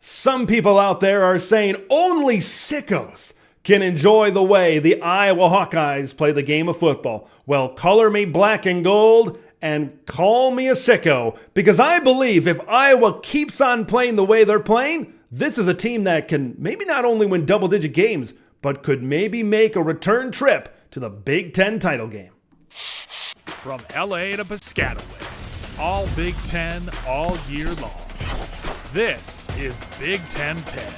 Some people out there are saying only sickos can enjoy the way the Iowa Hawkeyes play the game of football. Well, color me black and gold and call me a sicko, because I believe if Iowa keeps on playing the way they're playing, this is a team that can maybe not only win double-digit games, but could maybe make a return trip to the Big Ten title game. From LA to Piscataway, all Big Ten all year long. This is Big Ten 10.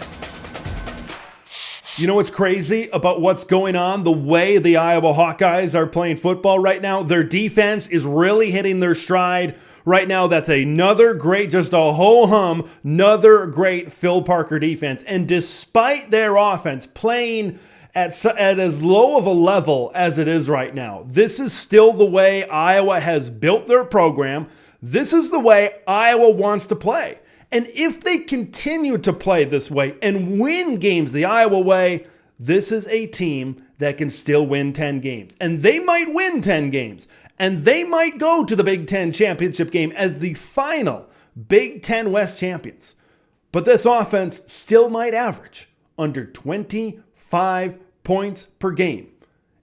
You know what's crazy about what's going on, the way the Iowa Hawkeyes are playing football right now? Their defense is really hitting their stride right now. That's another great, just a ho-hum, another great Phil Parker defense. And despite their offense playing at as low of a level as it is right now, this is still the way Iowa has built their program. This is the way Iowa wants to play. And if they continue to play this way and win games the Iowa way, this is a team that can still win 10 games. And they might win 10 games. And they might go to the Big Ten championship game as the final Big Ten West champions. But this offense still might average under 25 points per game.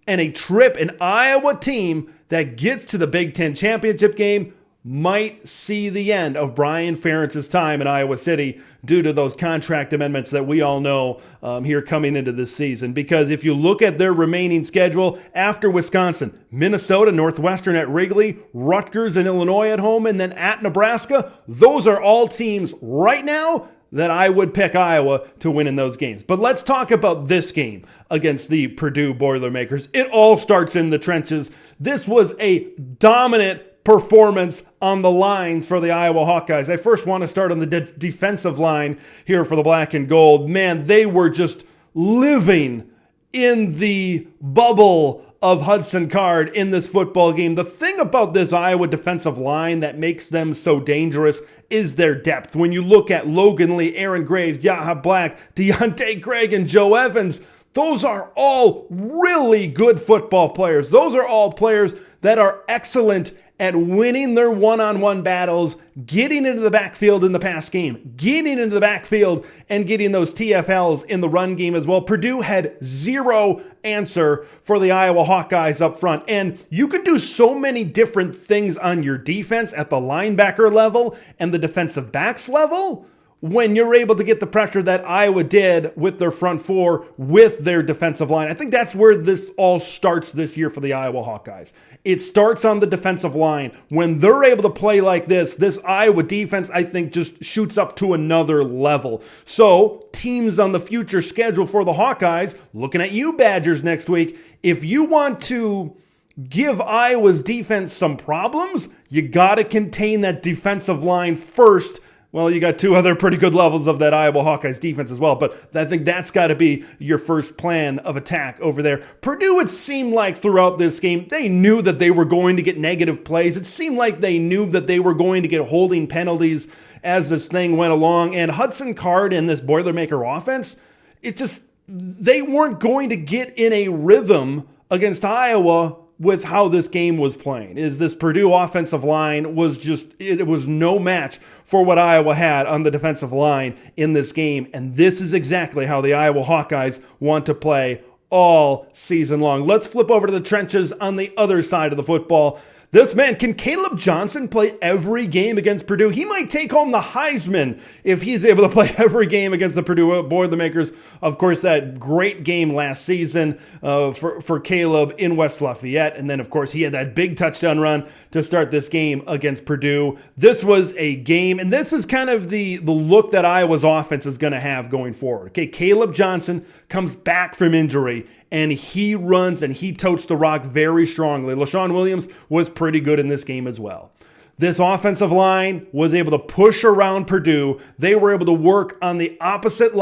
And a trip, an Iowa team that gets to the Big Ten championship game might see the end of Brian Ferentz's time in Iowa City due to those contract amendments that we all know here coming into this season. Because if you look at their remaining schedule after Wisconsin, Minnesota, Northwestern at Wrigley, Rutgers and Illinois at home, and then at Nebraska, those are all teams right now that I would pick Iowa to win in those games. But let's talk about this game against the Purdue Boilermakers. It all starts in the trenches. This was a dominant performance on the lines for the Iowa Hawkeyes. I first want to start on the defensive line here for the black and gold. Man, they were just living in the bubble of Hudson Card in this football game. The thing about this Iowa defensive line that makes them so dangerous is their depth. When you look at Logan Lee, Aaron Graves, Yaha Black, Deontay Craig, and Joe Evans, those are all really good football players. Those are all players that are excellent at winning their one-on-one battles, getting into the backfield in the pass game, getting into the backfield and getting those TFLs in the run game as well. Purdue had zero answer for the Iowa Hawkeyes up front. And you can do so many different things on your defense at the linebacker level and the defensive backs level when you're able to get the pressure that Iowa did with their front four, with their defensive line. I think that's where this all starts this year for the Iowa Hawkeyes. It starts on the defensive line. When they're able to play like this Iowa defense, I think, just shoots up to another level. So teams on the future schedule for the Hawkeyes, looking at you Badgers next week, if you want to give Iowa's defense some problems, you got to contain that defensive line first. Well, you got two other pretty good levels of that Iowa Hawkeyes defense as well, but I think that's got to be your first plan of attack over there. Purdue, it seemed like throughout this game, they knew that they were going to get negative plays. It seemed like they knew that they were going to get holding penalties as this thing went along. And Hudson Card and this Boilermaker offense, they weren't going to get in a rhythm against Iowa with how this game was playing. Is this Purdue offensive line was it was no match for what Iowa had on the defensive line in this game. And this is exactly how the Iowa Hawkeyes want to play all season long. Let's flip over to the trenches on the other side of the football. This man, can Caleb Johnson play every game against Purdue? He might take home the Heisman if he's able to play every game against the Purdue Boilermakers. Of course, that great game last season for Caleb in West Lafayette. And then, of course, he had that big touchdown run to start this game against Purdue. This was a game, and this is kind of the look that Iowa's offense is going to have going forward. Okay, Caleb Johnson comes back from injury, and he runs and he totes the rock very strongly. LaShawn Williams was pretty good in this game as well. This offensive line was able to push around Purdue. They were able to work on the opposite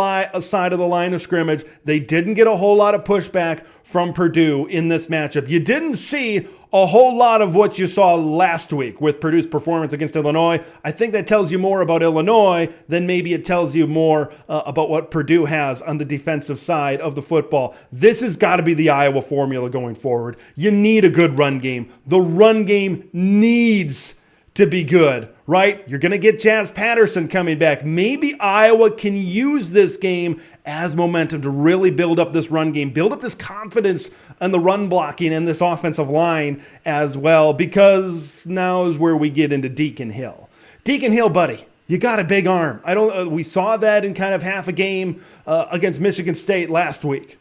side of the line of scrimmage. They didn't get a whole lot of pushback from Purdue in this matchup. You didn't see a whole lot of what you saw last week with Purdue's performance against Illinois. I think that tells you more about Illinois than maybe it tells you more about what Purdue has on the defensive side of the football. This has got to be the Iowa formula going forward. You need a good run game. The run game needs to be good, right? You're going to get Jazz Patterson coming back. Maybe Iowa can use this game as momentum to really build up this run game, build up this confidence on the run blocking and this offensive line as well, because now is where we get into Deacon Hill. Deacon Hill, buddy, you got a big arm. We saw that in kind of half a game against Michigan State last week.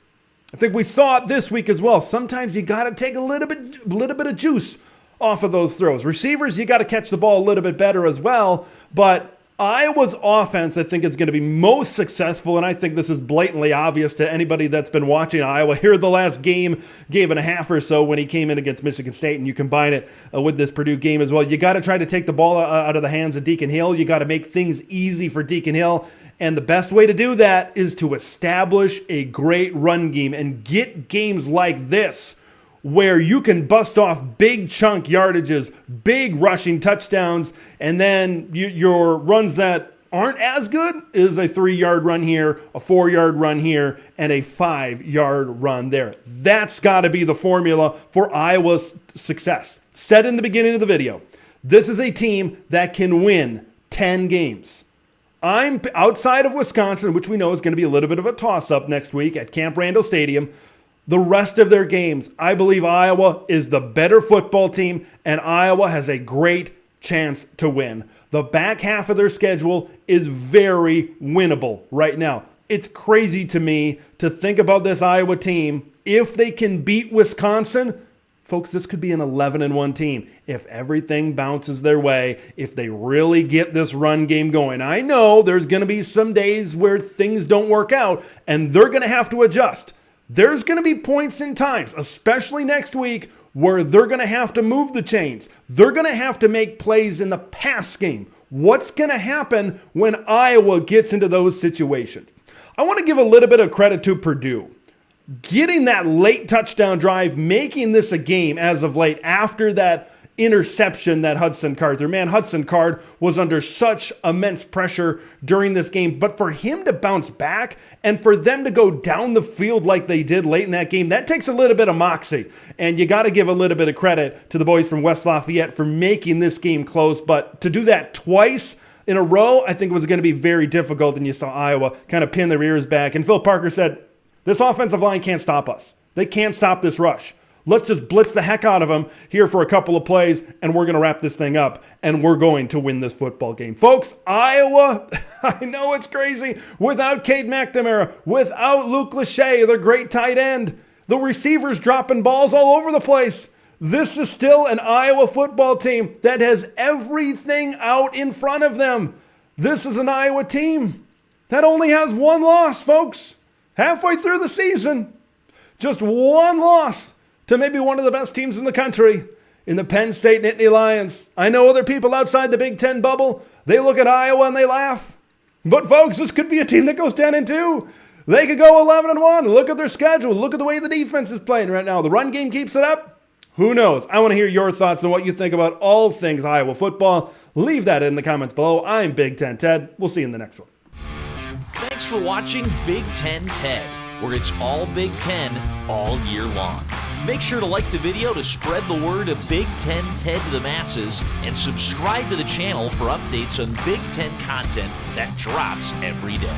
I think we saw it this week as well. Sometimes you got to take a little bit of juice off of those throws. Receivers, you got to catch the ball a little bit better as well. But Iowa's offense, I think, is going to be most successful, and I think this is blatantly obvious to anybody that's been watching Iowa here the last game and a half or so when he came in against Michigan State, and you combine it with this Purdue game as well. You got to try to take the ball out of the hands of Deacon Hill. You got to make things easy for Deacon Hill, and the best way to do that is to establish a great run game and get games like this where you can bust off big chunk yardages, big rushing touchdowns, and then your runs that aren't as good is a 3-yard run here, a 4-yard run here, and a 5-yard run there. That's got to be the formula for Iowa's success. Said in the beginning of the video, this is a team that can win 10 games. I'm outside of Wisconsin, which we know is going to be a little bit of a toss-up next week at Camp Randall Stadium. The rest of their games, I believe Iowa is the better football team, and Iowa has a great chance to win. The back half of their schedule is very winnable right now. It's crazy to me to think about this Iowa team. If they can beat Wisconsin, folks, this could be an 11-1 team. If everything bounces their way, if they really get this run game going. I know there's going to be some days where things don't work out, and they're going to have to adjust. There's going to be points in times, especially next week, where they're going to have to move the chains. They're going to have to make plays in the pass game. What's going to happen when Iowa gets into those situations? I want to give a little bit of credit to Purdue. Getting that late touchdown drive, making this a game as of late after that interception that Hudson Card threw. Man, Hudson Card was under such immense pressure during this game, but for him to bounce back and for them to go down the field like they did late in that game, that takes a little bit of moxie. And you got to give a little bit of credit to the boys from West Lafayette for making this game close, but to do that twice in a row, I think was going to be very difficult, and you saw Iowa kind of pin their ears back. And Phil Parker said, this offensive line can't stop us. They can't stop this rush. Let's just blitz the heck out of them here for a couple of plays, and we're going to wrap this thing up, and we're going to win this football game. Folks, Iowa, I know it's crazy, without Cade McNamara, without Luke Lachey, their great tight end, the receivers dropping balls all over the place. This is still an Iowa football team that has everything out in front of them. This is an Iowa team that only has one loss, folks. Halfway through the season, just one loss to maybe one of the best teams in the country in the Penn State Nittany Lions. I know other people outside the Big Ten bubble, they look at Iowa and they laugh. But folks, this could be a team that goes 10-2. They could go 11-1. Look at their schedule. Look at the way the defense is playing right now. The run game keeps it up. Who knows? I want to hear your thoughts on what you think about all things Iowa football. Leave that in the comments below. I'm Big Ten Ted. We'll see you in the next one. Thanks for watching Big Ten Ted, where it's all Big Ten all year long. Make sure to like the video to spread the word of Big Ten Ted to the masses, and subscribe to the channel for updates on Big Ten content that drops every day.